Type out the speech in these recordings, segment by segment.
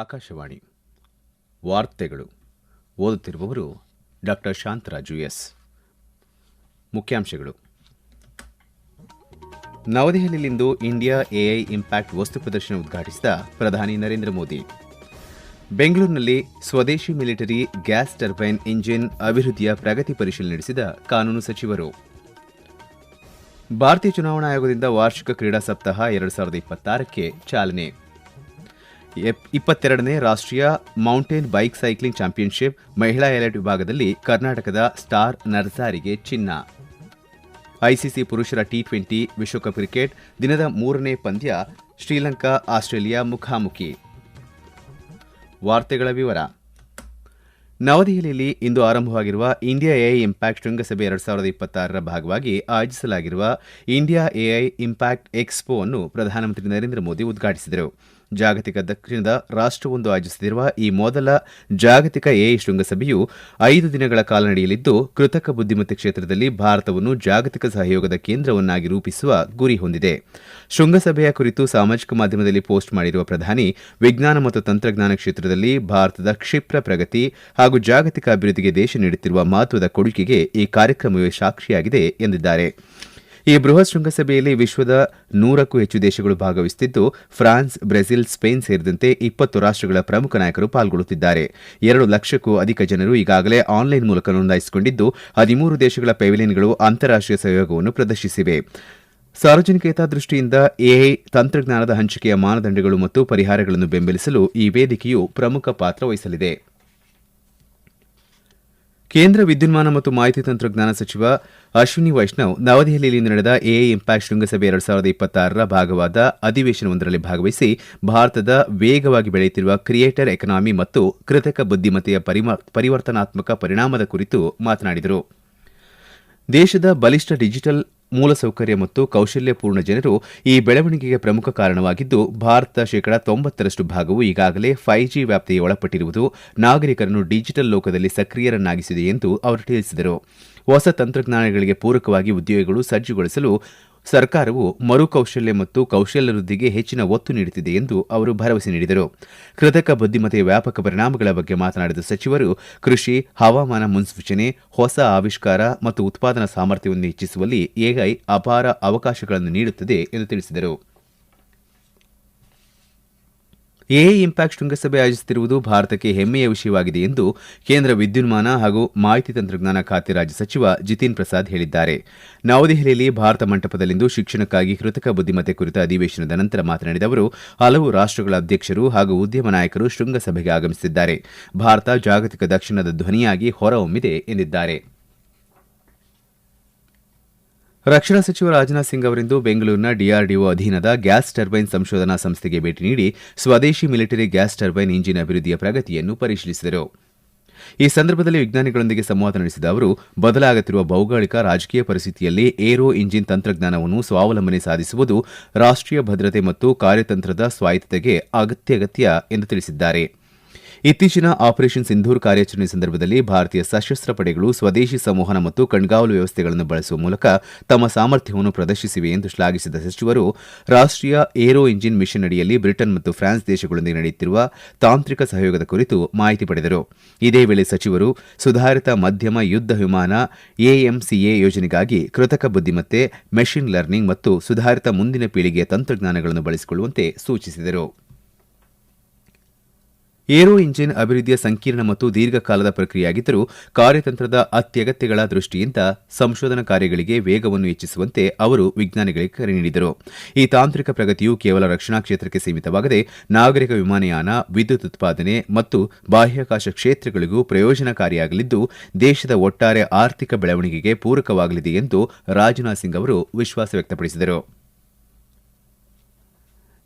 ಆಕಾಶವಾಣಿ ವಾರ್ತೆಗಳು ಓದುತ್ತಿರುವವರು ಡಾ ಶಾಂತರಾಜು ಎಸ್. ಮುಖ್ಯಾಂಶಗಳು. ನವದೆಹಲಿಯಲ್ಲಿಂದು ಇಂಡಿಯಾ ಎಐ ಇಂಪ್ಯಾಕ್ಟ್ ವಸ್ತು ಪ್ರದರ್ಶನ ಉದ್ಘಾಟಿಸಿದ ಪ್ರಧಾನಿ ನರೇಂದ್ರ ಮೋದಿ. ಬೆಂಗಳೂರಿನಲ್ಲಿ ಸ್ವದೇಶಿ ಮಿಲಿಟರಿ ಗ್ಯಾಸ್ ಟರ್ಬೈನ್ ಇಂಜಿನ್ ಅಭಿವೃದ್ಧಿಯ ಪ್ರಗತಿ ಪರಿಶೀಲನೆ ನಡೆಸಿದ ಕಾನೂನು ಸಚಿವರು. ಭಾರತೀಯ ಚುನಾವಣಾ ಆಯೋಗದಿಂದ ವಾರ್ಷಿಕ ಕ್ರೀಡಾ ಸಪ್ತಾಹ 2026ಕ್ಕೆ ಚಾಲನೆ. 22ನೇ ರಾಷ್ಟ್ರೀಯ ಮೌಂಟೇನ್ ಬೈಕ್ ಸೈಕ್ಲಿಂಗ್ ಚಾಂಪಿಯನ್ಶಿಪ್ ಮಹಿಳಾ ಎಲೈಟ್ ವಿಭಾಗದಲ್ಲಿ ಕರ್ನಾಟಕದ ಸ್ಟಾರ್ ನರ್ಸಾರಿಗೆ ಚಿನ್ನ. ಐಸಿಸಿ ಪುರುಷರ ಟಿ20 ವಿಶ್ವಕಪ್ ಕ್ರಿಕೆಟ್ ದಿನದ 3ನೇ ಪಂದ್ಯ ಶ್ರೀಲಂಕಾ ಆಸ್ಟ್ರೇಲಿಯಾ ಮುಖಾಮುಖಿ. ವಾರ್ತೆಗಳ ವಿವರ. ನವದೆಹಲಿಯಲ್ಲಿ ಇಂದು ಆರಂಭವಾಗಿರುವ ಇಂಡಿಯಾ ಎಐ ಇಂಪ್ಯಾಕ್ಟ್ ಶೃಂಗಸಭೆ 2026ರ ಭಾಗವಾಗಿ ಆಯೋಜಿಸಲಾಗಿರುವ ಇಂಡಿಯಾ ಎಐ ಇಂಪ್ಯಾಕ್ಟ್ ಎಕ್ಸ್ಪೋ ಅನ್ನು ಪ್ರಧಾನಮಂತ್ರಿ ನರೇಂದ್ರ ಮೋದಿ ಉದ್ಘಾಟಿಸಿದರು. ಜಾಗತಿಕ ದಕ್ಷಿಣದ ರಾಷ್ಟವೊಂದು ಆಯೋಜಿಸುತ್ತಿರುವ ಈ ಮೊದಲ ಜಾಗತಿಕ ಎಐ ಶೃಂಗಸಭೆಯು 5 ದಿನಗಳ ಕಾಲ ನಡೆಯಲಿದ್ದು, ಕೃತಕ ಬುದ್ದಿಮತ್ತೆ ಕ್ಷೇತ್ರದಲ್ಲಿ ಭಾರತವನ್ನು ಜಾಗತಿಕ ಸಹಯೋಗದ ಕೇಂದ್ರವನ್ನಾಗಿ ರೂಪಿಸುವ ಗುರಿ ಹೊಂದಿದೆ. ಶೃಂಗಸಭೆಯ ಕುರಿತು ಸಾಮಾಜಿಕ ಮಾಧ್ಯಮದಲ್ಲಿ ಪೋಸ್ಟ್ ಮಾಡಿರುವ ಪ್ರಧಾನಿ, ವಿಜ್ಞಾನ ಮತ್ತು ತಂತ್ರಜ್ಞಾನ ಕ್ಷೇತ್ರದಲ್ಲಿ ಭಾರತದ ಕ್ಷಿಪ್ರ ಪ್ರಗತಿ ಹಾಗೂ ಜಾಗತಿಕ ಅಭಿವೃದ್ಧಿಗೆ ದೇಶ ನೀಡುತ್ತಿರುವ ಮಹತ್ವದ ಕೊಡುಗೆಗೆ ಈ ಕಾರ್ಯಕ್ರಮವೇ ಸಾಕ್ಷಿಯಾಗಿದೆ ಎಂದಿದ್ದಾರೆ. ಈ ಬೃಹತ್ ಶೃಂಗಸಭೆಯಲ್ಲಿ ವಿಶ್ವದ 100ಕ್ಕೂ ಹೆಚ್ಚು ದೇಶಗಳು ಭಾಗವಹಿಸುತ್ತಿದ್ದು, ಫ್ರಾನ್ಸ್, ಬ್ರೆಜಿಲ್, ಸ್ಪೇನ್ ಸೇರಿದಂತೆ 20 ರಾಷ್ಟಗಳ ಪ್ರಮುಖ ನಾಯಕರು ಪಾಲ್ಗೊಳ್ಳುತ್ತಿದ್ದಾರೆ. 2 ಲಕ್ಷಕ್ಕೂ ಅಧಿಕ ಜನರು ಈಗಾಗಲೇ ಆನ್ಲೈನ್ ಮೂಲಕ ನೋಂದಾಯಿಸಿಕೊಂಡಿದ್ದು, 13 ದೇಶಗಳ ಪೆವಿಲಿಯನ್ಗಳು ಅಂತಾರಾಷ್ಟೀಯ ಸಹಯೋಗವನ್ನು ಪ್ರದರ್ಶಿಸಿವೆ. ಸಾರ್ವಜನಿಕ ಹಿತದೃಷ್ಟಿಯಿಂದ ಎಐ ತಂತ್ರಜ್ಞಾನದ ಹಂಚಿಕೆಯ ಮಾನದಂಡಗಳು ಮತ್ತು ಪರಿಹಾರಗಳನ್ನು ಬೆಂಬಲಿಸಲು ಈ ವೇದಿಕೆಯು ಪ್ರಮುಖ ಪಾತ್ರ ವಹಿಸಲಿದೆ. ಕೇಂದ್ರ ವಿದ್ಯುನ್ಮಾನ ಮತ್ತು ಮಾಹಿತಿ ತಂತ್ರಜ್ಞಾನ ಸಚಿವ ಅಶ್ವಿನಿ ವೈಷ್ಣವ್ ನವದೆಹಲಿಯಲ್ಲಿ ನಡೆದ ಎಐ ಇಂಪ್ಯಾಕ್ಟ್ ಶೃಂಗಸಭೆ 2026ರ ಭಾಗವಾದ ಅಧಿವೇಶನವೊಂದರಲ್ಲಿ ಭಾಗವಹಿಸಿ ಭಾರತದ ವೇಗವಾಗಿ ಬೆಳೆಯುತ್ತಿರುವ ಕ್ರಿಯೇಟರ್ ಎಕಾನಮಿ ಮತ್ತು ಕೃತಕ ಬುದ್ದಿಮತ್ತೆಯ ಪರಿವರ್ತನಾತ್ಮಕ ಪರಿಣಾಮದ ಕುರಿತು ಮಾತನಾಡಿದರು. ದೇಶದ ಬಲಿಷ್ಠ ಡಿಜಿಟಲ್ ಮೂಲಸೌಕರ್ಯ ಮತ್ತು ಕೌಶಲ್ಯಪೂರ್ಣ ಜನರು ಈ ಬೆಳವಣಿಗೆಗೆ ಪ್ರಮುಖ ಕಾರಣವಾಗಿದ್ದು, ಭಾರತದ 90% ಭಾಗವು ಈಗಾಗಲೇ 5G ವ್ಯಾಪ್ತಿಗೆ ಒಳಪಟ್ಟಿರುವುದು ನಾಗರಿಕರನ್ನು ಡಿಜಿಟಲ್ ಲೋಕದಲ್ಲಿ ಸಕ್ರಿಯರನ್ನಾಗಿಸಿದೆ ಎಂದು ಅವರು ತಿಳಿಸಿದರು. ಹೊಸ ತಂತ್ರಜ್ಞಾನಗಳಿಗೆ ಪೂರಕವಾಗಿ ಉದ್ಯೋಗಗಳು ಸಜ್ಜುಗೊಳಿಸಲು ಸರ್ಕಾರವು ಮರುಕೌಶಲ್ಯ ಮತ್ತು ಕೌಶಲ್ಯವೃದ್ಧಿಗೆ ಹೆಚ್ಚಿನ ಒತ್ತು ನೀಡುತ್ತಿದೆ ಎಂದು ಅವರು ಭರವಸೆ ನೀಡಿದರು. ಕೃತಕ ಬುದ್ದಿಮತ್ತೆಯ ವ್ಯಾಪಕ ಪರಿಣಾಮಗಳ ಬಗ್ಗೆ ಮಾತನಾಡಿದ ಸಚಿವರು, ಕೃಷಿ, ಹವಾಮಾನ ಮುನ್ಸೂಚನೆ, ಹೊಸ ಆವಿಷ್ಕಾರ ಮತ್ತು ಉತ್ಪಾದನಾ ಸಾಮರ್ಥ್ಯವನ್ನು ಹೆಚ್ಚಿಸುವಲ್ಲಿ ಎಐ ಅಪಾರ ಅವಕಾಶಗಳನ್ನು ನೀಡುತ್ತದೆ ಎಂದು ತಿಳಿಸಿದರು. ಎಐ ಇಂಪ್ಯಾಕ್ಟ್ ಶೃಂಗಸಭೆ ಆಯೋಜಿಸುತ್ತಿರುವುದು ಭಾರತಕ್ಕೆ ಹೆಮ್ಮೆಯ ವಿಷಯವಾಗಿದೆ ಎಂದು ಕೇಂದ್ರ ವಿದ್ಯುನ್ಮಾನ ಹಾಗೂ ಮಾಹಿತಿ ತಂತ್ರಜ್ಞಾನ ಖಾತೆ ರಾಜ್ಯ ಸಚಿವ ಜಿತಿನ್ ಪ್ರಸಾದ್ ಹೇಳಿದ್ದಾರೆ. ನವದೆಹಲಿಯಲ್ಲಿ ಭಾರತ ಮಂಟಪದಲ್ಲಿಂದು ಶಿಕ್ಷಣಕ್ಕಾಗಿ ಕೃತಕ ಬುದ್ದಿಮತ್ತೆ ಕುರಿತ ಅಧಿವೇಶನದ ನಂತರ ಮಾತನಾಡಿದ ಅವರು, ಹಲವು ರಾಷ್ಟಗಳ ಅಧ್ಯಕ್ಷರು ಹಾಗೂ ಉದ್ಯಮ ನಾಯಕರು ಶೃಂಗಸಭೆಗೆ ಆಗಮಿಸುತ್ತಿದ್ದಾರೆ. ಭಾರತ ಜಾಗತಿಕ ದಕ್ಷಿಣದ ಧ್ವನಿಯಾಗಿ ಹೊರಹೊಮ್ಮಿದೆ ಎಂದಿದ್ದಾರೆ. ರಕ್ಷಣಾ ಸಚಿವ ರಾಜನಾಥ್ ಸಿಂಗ್ ಅವರಿಂದು ಬೆಂಗಳೂರಿನ ಡಿಆರ್ಡಿಒ ಅಧೀನದ ಗ್ಯಾಸ್ ಟರ್ಬೈನ್ ಸಂಶೋಧನಾ ಸಂಸ್ಥೆಗೆ ಭೇಟಿ ನೀಡಿ ಸ್ವದೇಶಿ ಮಿಲಿಟರಿ ಗ್ಯಾಸ್ ಟರ್ಬೈನ್ ಇಂಜಿನ್ ಅಭಿವೃದ್ಧಿಯ ಪ್ರಗತಿಯನ್ನು ಪರಿಶೀಲಿಸಿದರು. ಈ ಸಂದರ್ಭದಲ್ಲಿ ವಿಜ್ಞಾನಿಗಳೊಂದಿಗೆ ಸಂವಾದ ನಡೆಸಿದ ಅವರು, ಬದಲಾಗುತ್ತಿರುವ ಭೌಗೋಳಿಕ ರಾಜಕೀಯ ಪರಿಸ್ಥಿತಿಯಲ್ಲಿ ಏರೋ ಇಂಜಿನ್ ತಂತ್ರಜ್ಞಾನವನ್ನು ಸ್ವಾವಲಂಬನೆ ಸಾಧಿಸುವುದು ರಾಷ್ಟೀಯ ಭದ್ರತೆ ಮತ್ತು ಕಾರ್ಯತಂತ್ರದ ಸ್ವಾಯತ್ತತೆಗೆ ಅತ್ಯಗತ್ಯ ಎಂದು ತಿಳಿಸಿದ್ದಾರೆ. ಇತ್ತೀಚಿನ ಆಪರೇಷನ್ ಸಿಂಧೂರ್ ಕಾರ್ಯಾಚರಣೆ ಸಂದರ್ಭದಲ್ಲಿ ಭಾರತೀಯ ಸಶಸ್ತ್ರ ಪಡೆಗಳು ಸ್ವದೇಶಿ ಸಂವಹನ ಮತ್ತು ಕಣ್ಗಾವಲು ವ್ಯವಸ್ಥೆಗಳನ್ನು ಬಳಸುವ ಮೂಲಕ ತಮ್ಮ ಸಾಮರ್ಥ್ಯವನ್ನು ಪ್ರದರ್ಶಿಸಿವೆ ಎಂದು ಶ್ಲಾಘಿಸಿದ ಸಚಿವರು, ರಾಷ್ಟೀಯ ಏರೋ ಇಂಜಿನ್ ಮಿಷನ್ ಅಡಿಯಲ್ಲಿ ಬ್ರಿಟನ್ ಮತ್ತು ಫ್ರಾನ್ಸ್ ದೇಶಗಳೊಂದಿಗೆ ನಡೆಯುತ್ತಿರುವ ತಾಂತ್ರಿಕ ಸಹಯೋಗದ ಕುರಿತು ಮಾಹಿತಿ ಪಡೆದರು. ಇದೇ ವೇಳೆ ಸಚಿವರು ಸುಧಾರಿತ ಮಧ್ಯಮ ಯುದ್ಧ ವಿಮಾನ ಎಎಂಸಿಎ ಯೋಜನೆಗಾಗಿ ಕೃತಕ ಬುದ್ದಿಮತ್ತೆ, ಮೆಷಿನ್ ಲರ್ನಿಂಗ್ ಮತ್ತು ಸುಧಾರಿತ ಮುಂದಿನ ಪೀಳಿಗೆಯ ತಂತ್ರಜ್ಞಾನಗಳನ್ನು ಬಳಸಿಕೊಳ್ಳುವಂತೆ ಸೂಚಿಸಿದರು. ಏರೋ ಇಂಜಿನ್ ಅಭಿವೃದ್ಧಿಯ ಸಂಕೀರ್ಣ ಮತ್ತು ದೀರ್ಘಕಾಲದ ಪ್ರಕ್ರಿಯೆಯಾಗಿದ್ದರೂ ಕಾರ್ಯತಂತ್ರದ ಅತ್ಯಗತ್ಯಗಳ ದೃಷ್ಟಿಯಿಂದ ಸಂಶೋಧನಾ ಕಾರ್ಯಗಳಿಗೆ ವೇಗವನ್ನು ಹೆಚ್ಚಿಸುವಂತೆ ಅವರು ವಿಜ್ಞಾನಿಗಳಿಗೆ ಕರೆ ನೀಡಿದರು. ಈ ತಾಂತ್ರಿಕ ಪ್ರಗತಿಯು ಕೇವಲ ರಕ್ಷಣಾ ಕ್ಷೇತ್ರಕ್ಕೆ ಸೀಮಿತವಾಗದೆ ನಾಗರಿಕ ವಿಮಾನಯಾನ, ವಿದ್ಯುತ್ ಉತ್ಪಾದನೆ ಮತ್ತು ಬಾಹ್ಯಾಕಾಶ ಕ್ಷೇತ್ರಗಳಿಗೂ ಪ್ರಯೋಜನಕಾರಿಯಾಗಲಿದ್ದು, ದೇಶದ ಒಟ್ಟಾರೆ ಆರ್ಥಿಕ ಬೆಳವಣಿಗೆಗೆ ಪೂರಕವಾಗಲಿದೆ ಎಂದು ರಾಜನಾಥ್ ಸಿಂಗ್ ಅವರು ವಿಶ್ವಾಸ ವ್ಯಕ್ತಪಡಿಸಿದರು.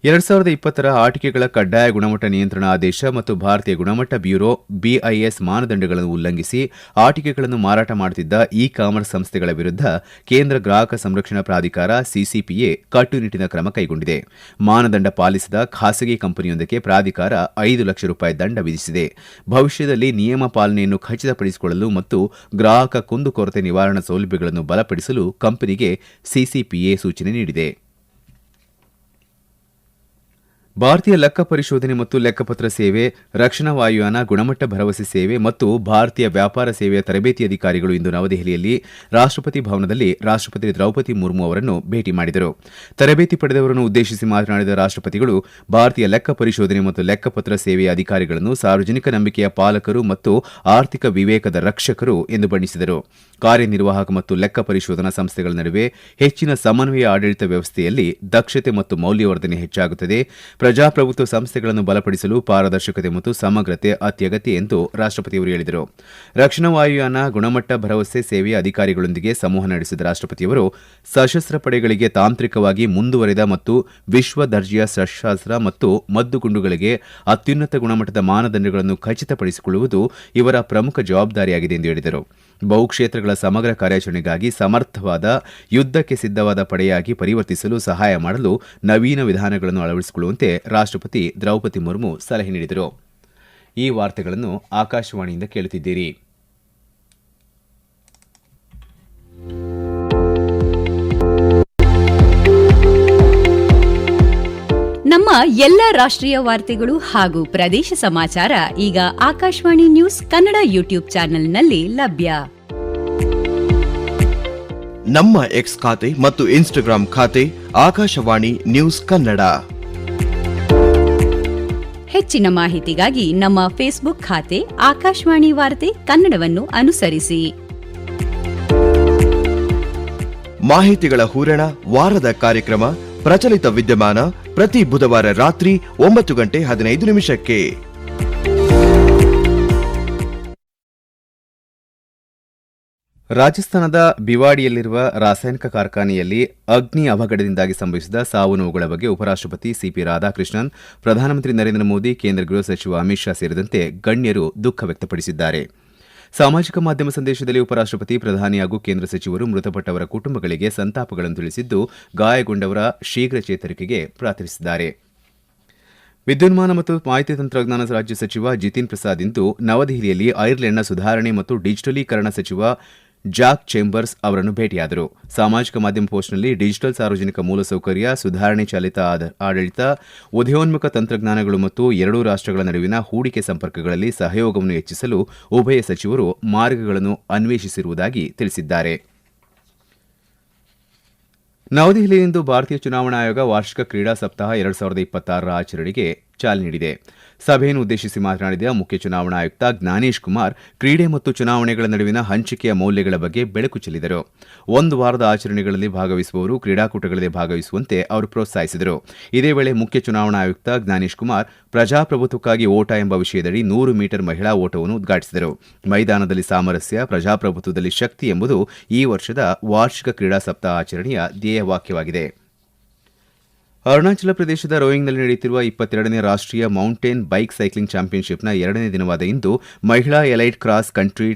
2020ರ ಆಟಿಕೆಗಳ ಕಡ್ಡಾಯ ಗುಣಮಟ್ಟ ನಿಯಂತ್ರಣ ಆದೇಶ ಮತ್ತು ಭಾರತೀಯ ಗುಣಮಟ್ಟ ಬ್ಯೂರೋ ಬಿಐಎಸ್ ಮಾನದಂಡಗಳನ್ನು ಉಲ್ಲಂಘಿಸಿ ಆಟಿಕೆಗಳನ್ನು ಮಾರಾಟ ಮಾಡುತ್ತಿದ್ದ ಇ ಕಾಮರ್ಸ್ ಸಂಸ್ಥೆಗಳ ವಿರುದ್ಧ ಕೇಂದ್ರ ಗ್ರಾಹಕ ಸಂರಕ್ಷಣಾ ಪ್ರಾಧಿಕಾರ ಸಿಸಿಪಿಎ ಕಟ್ಟುನಿಟ್ಟಿನ ಕ್ರಮ ಕೈಗೊಂಡಿದೆ. ಮಾನದಂಡ ಪಾಲಿಸದ ಖಾಸಗಿ ಕಂಪನಿಯೊಂದಕ್ಕೆ ಪ್ರಾಧಿಕಾರ ₹5 ಲಕ್ಷ ದಂಡ ವಿಧಿಸಿದೆ. ಭವಿಷ್ಯದಲ್ಲಿ ನಿಯಮ ಪಾಲನೆಯನ್ನು ಖಚಿತಪಡಿಸಿಕೊಳ್ಳಲು ಮತ್ತು ಗ್ರಾಹಕ ಕುಂದುಕೊರತೆ ನಿವಾರಣಾ ಸೌಲಭ್ಯಗಳನ್ನು ಬಲಪಡಿಸಲು ಕಂಪನಿಗೆ ಸಿಸಿಪಿಎ ಸೂಚನೆ ನೀಡಿದೆ. ಭಾರತೀಯ ಲೆಕ್ಕ ಪರಿಶೋಧನೆ ಮತ್ತು ಲೆಕ್ಕಪತ್ರ ಸೇವೆ, ರಕ್ಷಣಾ ವಾಯುಯಾನ, ಗುಣಮಟ್ಟ ಭರವಸೆ ಸೇವೆ ಮತ್ತು ಭಾರತೀಯ ವ್ಯಾಪಾರ ಸೇವೆಯ ತರಬೇತಿ ಅಧಿಕಾರಿಗಳು ಇಂದು ನವದೆಹಲಿಯಲ್ಲಿ ರಾಷ್ಟಪತಿ ಭವನದಲ್ಲಿ ರಾಷ್ಟಪತಿ ದ್ರೌಪದಿ ಮುರ್ಮು ಅವರನ್ನು ಭೇಟಿ ಮಾಡಿದರು. ತರಬೇತಿ ಪಡೆದವರನ್ನು ಉದ್ದೇಶಿಸಿ ಮಾತನಾಡಿದ ರಾಷ್ಟಪತಿಗಳು ಭಾರತೀಯ ಲೆಕ್ಕ ಪರಿಶೋಧನೆ ಮತ್ತು ಲೆಕ್ಕಪತ್ರ ಸೇವೆಯ ಅಧಿಕಾರಿಗಳನ್ನು ಸಾರ್ವಜನಿಕ ನಂಬಿಕೆಯ ಪಾಲಕರು ಮತ್ತು ಆರ್ಥಿಕ ವಿವೇಕದ ರಕ್ಷಕರು ಎಂದು ಬಣ್ಣಿಸಿದರು. ಕಾರ್ಯನಿರ್ವಾಹಕ ಮತ್ತು ಲೆಕ್ಕ ಪರಿಶೋಧನಾ ಸಂಸ್ಥೆಗಳ ನಡುವೆ ಹೆಚ್ಚಿನ ಸಮನ್ವಯ ಆಡಳಿತ ವ್ಯವಸ್ಥೆಯಲ್ಲಿ ದಕ್ಷತೆ ಮತ್ತು ಮೌಲ್ಯವರ್ಧನೆ ಹೆಚ್ಚಾಗುತ್ತದೆ. ಪ್ರಜಾಪ್ರಭುತ್ವ ಸಂಸ್ಥೆಗಳನ್ನು ಬಲಪಡಿಸಲು ಪಾರದರ್ಶಕತೆ ಮತ್ತು ಸಮಗ್ರತೆ ಅತ್ಯಗತ್ಯ ಎಂದು ರಾಷ್ಟಪತಿಯವರು ಹೇಳಿದರು. ರಕ್ಷಣಾ ವಾಯುಯಾನ ಗುಣಮಟ್ಟ ಭರವಸೆ ಸೇವೆಯ ಅಧಿಕಾರಿಗಳೊಂದಿಗೆ ಸಂವಹನ ನಡೆಸಿದ ರಾಷ್ಟಪತಿಯವರು ಸಶಸ್ತ್ರ ಪಡೆಗಳಿಗೆ ತಾಂತ್ರಿಕವಾಗಿ ಮುಂದುವರೆದ ಮತ್ತು ವಿಶ್ವ ದರ್ಜೆಯ ಶಸ್ತ್ರಾಸ್ತ್ರ ಮತ್ತು ಮದ್ದುಗುಂಡುಗಳಿಗೆ ಅತ್ಯುನ್ನತ ಗುಣಮಟ್ಟದ ಮಾನದಂಡಗಳನ್ನು ಖಚಿತಪಡಿಸಿಕೊಳ್ಳುವುದು ಇವರ ಪ್ರಮುಖ ಜವಾಬ್ದಾರಿಯಾಗಿದೆ ಎಂದು ಹೇಳಿದರು. ಬಹುಕ್ಷೇತ್ರಗಳ ಸಮಗ್ರ ಕಾರ್ಯಾಚರಣೆಗಾಗಿ ಸಮರ್ಥವಾದ ಯುದ್ಧಕ್ಕೆ ಸಿದ್ಧವಾದ ಪಡೆಯಾಗಿ ಪರಿವರ್ತಿಸಲು ಸಹಾಯ ಮಾಡಲು ನವೀನ ವಿಧಾನಗಳನ್ನು ಅಳವಡಿಸಿಕೊಳ್ಳುವಂತೆ ರಾಷ್ಟಪತಿ ದ್ರೌಪದಿ ಮುರ್ಮು ಸಲಹೆ ನೀಡಿದರು. ಈ ವಾರ್ತೆಗಳನ್ನು ಆಕಾಶವಾಣಿಯಿಂದ ಕೇಳುತ್ತಿದ್ದೀರಿ. ನಮ್ಮ ಎಲ್ಲ ರಾಷ್ಟ್ರೀಯ ವಾರ್ತೆಗಳು ಹಾಗೂ ಪ್ರದೇಶ ಸಮಾಚಾರ ಈಗ ಆಕಾಶವಾಣಿ ನ್ಯೂಸ್ ಕನ್ನಡ ಯೂಟ್ಯೂಬ್ ಚಾನೆಲ್ನಲ್ಲಿ ಲಭ್ಯ. ನಮ್ಮ ಎಕ್ಸ್ ಖಾತೆ ಮತ್ತು ಇನ್ಸ್ಟಾಗ್ರಾಂ ಖಾತೆ ಆಕಾಶವಾಣಿ ನ್ಯೂಸ್ ಕನ್ನಡ. ಹೆಚ್ಚಿನ ಮಾಹಿತಿಗಾಗಿ ನಮ್ಮ ಫೇಸ್ಬುಕ್ ಖಾತೆ ಆಕಾಶವಾಣಿ ವಾರ್ತೆ ಕನ್ನಡವನ್ನು ಅನುಸರಿಸಿ. ಮಾಹಿತಿಗಳ ಹೂರಣ, ವಾರದ ಕಾರ್ಯಕ್ರಮ, ಪ್ರಚಲಿತ ವಿದ್ಯಮಾನ ಪ್ರತಿ ಬುಧವಾರ ರಾತ್ರಿ 9:15 ರಾಜಸ್ಥಾನದ ಬಿವಾಡಿಯಲ್ಲಿರುವ ರಾಸಾಯನಿಕ ಕಾರ್ಖಾನೆಯಲ್ಲಿ ಅಗ್ನಿ ಅವಘಡದಿಂದಾಗಿ ಸಂಭವಿಸಿದ ಸಾವು ನೋವುಗಳ ಬಗ್ಗೆ ಉಪರಾಷ್ಟಪತಿ ಸಿಪಿ ರಾಧಾಕೃಷ್ಣನ್, ಪ್ರಧಾನಮಂತ್ರಿ ನರೇಂದ್ರ ಮೋದಿ, ಕೇಂದ್ರ ಗೃಹ ಸಚಿವ ಅಮಿತ್ ಶಾ ಸೇರಿದಂತೆ ಗಣ್ಯರು ದುಃಖ ವ್ಯಕ್ತಪಡಿಸಿದ್ದಾರೆ. ಸಾಮಾಜಿಕ ಮಾಧ್ಯಮ ಸಂದೇಶದಲ್ಲಿ ಉಪರಾಷ್ಟಪತಿ, ಪ್ರಧಾನಿ ಹಾಗೂ ಕೇಂದ್ರ ಸಚಿವರು ಮೃತಪಟ್ಟವರ ಕುಟುಂಬಗಳಿಗೆ ಸಂತಾಪಗಳನ್ನು ತಿಳಿಸಿದ್ದು, ಗಾಯಗೊಂಡವರ ಶೀಘ್ರ ಚೇತರಿಕೆಗೆ ಪ್ರಾರ್ಥಿಸಿದ್ದಾರೆ. ವಿದ್ಯುನ್ಮಾನ ಮತ್ತು ಮಾಹಿತಿ ತಂತ್ರಜ್ಞಾನ ರಾಜ್ಯ ಸಚಿವ ಜಿತಿನ್ ಪ್ರಸಾದ್ ಇಂದು ನವದೆಹಲಿಯಲ್ಲಿ ಐರ್ಲೆಂಡ್ನ ಸುಧಾರಣೆ ಮತ್ತು ಡಿಜಿಟಲೀಕರಣ ಸಚಿವ ಜಾಕ್ ಚೇಂಬರ್ಸ್ ಅವರನ್ನು ಭೇಟಿಯಾದರು. ಸಾಮಾಜಿಕ ಮಾಧ್ಯಮ ಪೋಸ್ಟ್ನಲ್ಲಿ ಡಿಜಿಟಲ್ ಸಾರ್ವಜನಿಕ ಮೂಲಸೌಕರ್ಯ, ಸುಧಾರಣೆ ಚಾಲಿತ ಆಡಳಿತ, ಉದಯೋನ್ಮುಖ ತಂತ್ರಜ್ಞಾನಗಳು ಮತ್ತು ಎರಡೂ ರಾಷ್ಟಗಳ ನಡುವಿನ ಹೂಡಿಕೆ ಸಂಪರ್ಕಗಳಲ್ಲಿ ಸಹಯೋಗವನ್ನು ಹೆಚ್ಚಿಸಲು ಉಭಯ ಸಚಿವರು ಮಾರ್ಗಗಳನ್ನು ಅನ್ವೇಷಿಸಿರುವುದಾಗಿ ತಿಳಿಸಿದ್ದಾರೆ. ನವದೆಹಲಿಯಲ್ಲಿಂದು ಭಾರತೀಯ ಚುನಾವಣಾ ಆಯೋಗ ವಾರ್ಷಿಕ ಕ್ರೀಡಾ ಸಪ್ತಾಹ 2026 ಆಚರಣೆಗೆ ಚಾಲನೆ ನೀಡಿದೆ. ಸಭೆಯನ್ನು ಉದ್ದೇಶಿಸಿ ಮಾತನಾಡಿದ ಮುಖ್ಯ ಚುನಾವಣಾ ಆಯುಕ್ತ ಜ್ಞಾನೇಶ್ ಕುಮಾರ್, ಕ್ರೀಡೆ ಮತ್ತು ಚುನಾವಣೆಗಳ ನಡುವಿನ ಹಂಚಿಕೆಯ ಮೌಲ್ಯಗಳ ಬಗ್ಗೆ ಬೆಳಕು ಚೆಲ್ಲಿದರು. ಒಂದು ವಾರದ ಆಚರಣೆಗಳಲ್ಲಿ ಭಾಗವಹಿಸುವವರು ಕ್ರೀಡಾಕೂಟಗಳಲ್ಲಿ ಭಾಗವಹಿಸುವಂತೆ ಅವರು ಪ್ರೋತ್ಸಾಹಿಸಿದರು. ಇದೇ ವೇಳೆ ಮುಖ್ಯ ಚುನಾವಣಾ ಆಯುಕ್ತ ಜ್ಞಾನೇಶ್ ಕುಮಾರ್ ಪ್ರಜಾಪ್ರಭುತ್ವಕ್ಕಾಗಿ ಓಟ ಎಂಬ ವಿಷಯದಡಿ 100 ಮೀಟರ್ ಮಹಿಳಾ ಓಟವನ್ನು ಉದ್ಘಾಟಿಸಿದರು. ಮೈದಾನದಲ್ಲಿ ಸಾಮರಸ್ಯ, ಪ್ರಜಾಪ್ರಭುತ್ವದಲ್ಲಿ ಶಕ್ತಿ ಎಂಬುದು ಈ ವರ್ಷದ ವಾರ್ಷಿಕ ಕ್ರೀಡಾ ಸಪ್ತಾಹ ಆಚರಣೆಯ ಧ್ಯೇಯವಾಕ್ಯವಾಗಿದೆ. ಅರುಣಾಚಲ ಪ್ರದೇಶದ ರೋಯಿಂಗ್ನಲ್ಲಿ ನಡೆಯುತ್ತಿರುವ 22ನೇ ರಾಷ್ಟೀಯ ಮೌಂಟೇನ್ ಬೈಕ್ ಸೈಕ್ಲಿಂಗ್ ಚಾಂಪಿಯನ್ಶಿಪ್ನ 2ನೇ ದಿನವಾದ ಇಂದು ಮಹಿಳಾ elite cross country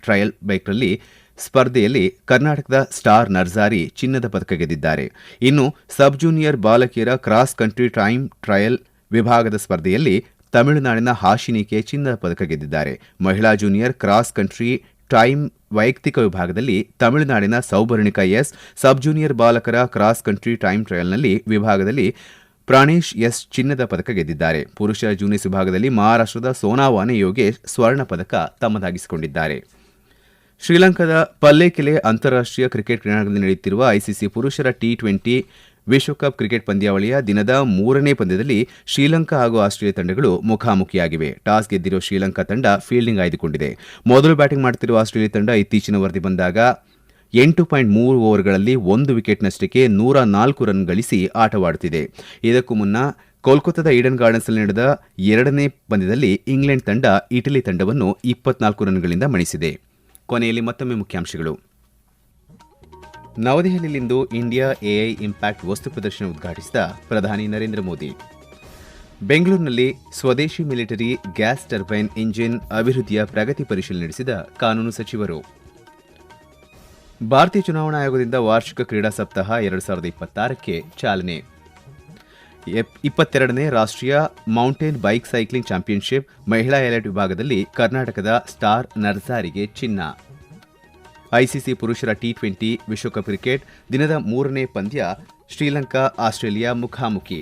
trial bike rally ಸ್ಪರ್ಧೆಯಲ್ಲಿ ಕರ್ನಾಟಕದ ಸ್ಟಾರ್ ನರ್ಜಾರಿ ಚಿನ್ನದ ಪದಕ ಗೆದ್ದಿದ್ದಾರೆ. ಇನ್ನು ಸಬ್ ಜೂನಿಯರ್ ಬಾಲಕಿಯರ ಕ್ರಾಸ್ ಕಂಟ್ರಿ ಟೈಮ್ ಟ್ರಯಲ್ ವಿಭಾಗದ ಸ್ಪರ್ಧೆಯಲ್ಲಿ ತಮಿಳುನಾಡಿನ ಹಾಶಿನಿಕೆ ಚಿನ್ನದ ಪದಕ ಗೆದ್ದಿದ್ದಾರೆ. ಮಹಿಳಾ ಜೂನಿಯರ್ ಕ್ರಾಸ್ ಕಂಟ್ರಿ ಟೈಮ್ ವೈಯಕ್ತಿಕ ವಿಭಾಗದಲ್ಲಿ ತಮಿಳುನಾಡಿನ ಸೌಬರ್ಣಿಕಾ ಎಸ್, ಸಬ್ ಜೂನಿಯರ್ ಬಾಲಕರ ಕ್ರಾಸ್ ಕಂಟ್ರಿ ಟೈಮ್ ಟ್ರಯಲ್ನಲ್ಲಿ ವಿಭಾಗದಲ್ಲಿ ಪ್ರಾಣೇಶ್ ಎಸ್ ಚಿನ್ನದ ಪದಕ ಗೆದ್ದಿದ್ದಾರೆ. ಪುರುಷರ ಜೂನಿಯರ್ಸ್ ವಿಭಾಗದಲ್ಲಿ ಮಹಾರಾಷ್ಟದ ಸೋನಾವಾನೆ ಯೋಗೇಶ್ ಸ್ವರ್ಣ ಪದಕ ತಮ್ಮದಾಗಿಸಿಕೊಂಡಿದ್ದಾರೆ. ಶ್ರೀಲಂಕಾದ ಪಲ್ಲೇಕೆಲೆ ಅಂತಾರಾಷ್ಟೀಯ ಕ್ರಿಕೆಟ್ ಕ್ರೀಡಾಂಗಣದಲ್ಲಿ ನಡೆಯುತ್ತಿರುವ ಐಸಿಸಿ ಪುರುಷರ ಟಿ20 ವಿಶ್ವಕಪ್ ಕ್ರಿಕೆಟ್ ಪಂದ್ಯಾವಳಿಯ ದಿನದ 3ನೇ ಪಂದ್ಯದಲ್ಲಿ ಶ್ರೀಲಂಕಾ ಹಾಗೂ ಆಸ್ಟ್ರೇಲಿಯಾ ತಂಡಗಳು ಮುಖಾಮುಖಿಯಾಗಿವೆ. ಟಾಸ್ ಗೆದ್ದಿರುವ ಶ್ರೀಲಂಕಾ ತಂಡ ಫೀಲ್ಡಿಂಗ್ ಆಯ್ದುಕೊಂಡಿದೆ. ಮೊದಲು ಬ್ಯಾಟಿಂಗ್ ಮಾಡುತ್ತಿರುವ ಆಸ್ಟ್ರೇಲಿಯಾ ತಂಡ ಇತ್ತೀಚಿನ ವರದಿ ಬಂದಾಗ 8.3 ಓವರ್ಗಳಲ್ಲಿ 1 ವಿಕೆಟ್ನಷ್ಟಕ್ಕೆ 104 ರನ್ ಗಳಿಸಿ ಆಟವಾಡುತ್ತಿದೆ. ಇದಕ್ಕೂ ಮುನ್ನ ಕೋಲ್ಕತ್ತಾದ ಈಡನ್ ಗಾರ್ಡನ್ಸ್ನಲ್ಲಿ ನಡೆದ 2ನೇ ಪಂದ್ಯದಲ್ಲಿ ಇಂಗ್ಲೆಂಡ್ ತಂಡ ಇಟಲಿ ತಂಡವನ್ನು 24 ರನ್ಗಳಿಂದ ಮಣಿಸಿದೆ. ಕೊನೆಯಲ್ಲಿ ಮತ್ತೊಮ್ಮೆ ಮುಖ್ಯಾಂಶಗಳು. ನವದೆಹಲಿಯಲ್ಲಿಂದು ಇಂಡಿಯಾ ಎಐ ಇಂಪ್ಯಾಕ್ಟ್ ವಸ್ತು ಪ್ರದರ್ಶನ ಉದ್ಘಾಟಿಸಿದ ಪ್ರಧಾನಿ ನರೇಂದ್ರ ಮೋದಿ. ಬೆಂಗಳೂರಿನಲ್ಲಿ ಸ್ವದೇಶಿ ಮಿಲಿಟರಿ ಗ್ಯಾಸ್ ಟರ್ಬೈನ್ ಇಂಜಿನ್ ಅಭಿವೃದ್ಧಿಯ ಪ್ರಗತಿ ಪರಿಶೀಲನೆ ನಡೆಸಿದ ಕಾನೂನು ಸಚಿವರು. ಭಾರತೀಯ ಚುನಾವಣಾ ಆಯೋಗದಿಂದ ವಾರ್ಷಿಕ ಕ್ರೀಡಾ ಸಪ್ತಾಹ 2026ಕ್ಕೆ ಚಾಲನೆ. 22ನೇ ರಾಷ್ಟೀಯ ಮೌಂಟೇನ್ ಬೈಕ್ ಸೈಕ್ಲಿಂಗ್ ಚಾಂಪಿಯನ್ಶಿಪ್ ಮಹಿಳಾ ಎಲೈಟ್ ವಿಭಾಗದಲ್ಲಿ ಕರ್ನಾಟಕದ ಸ್ಟಾರ್ ನರ್ಜಾರಿಗೆ ಚಿನ್ನ. ಐಸಿಸಿ ಪುರುಷರ ಟಿ20 ವಿಶ್ವಕಪ್ ಕ್ರಿಕೆಟ್ ದಿನದ 3ನೇ ಪಂದ್ಯ ಶ್ರೀಲಂಕಾ ಆಸ್ಟ್ರೇಲಿಯಾ ಮುಖಾಮುಖಿ.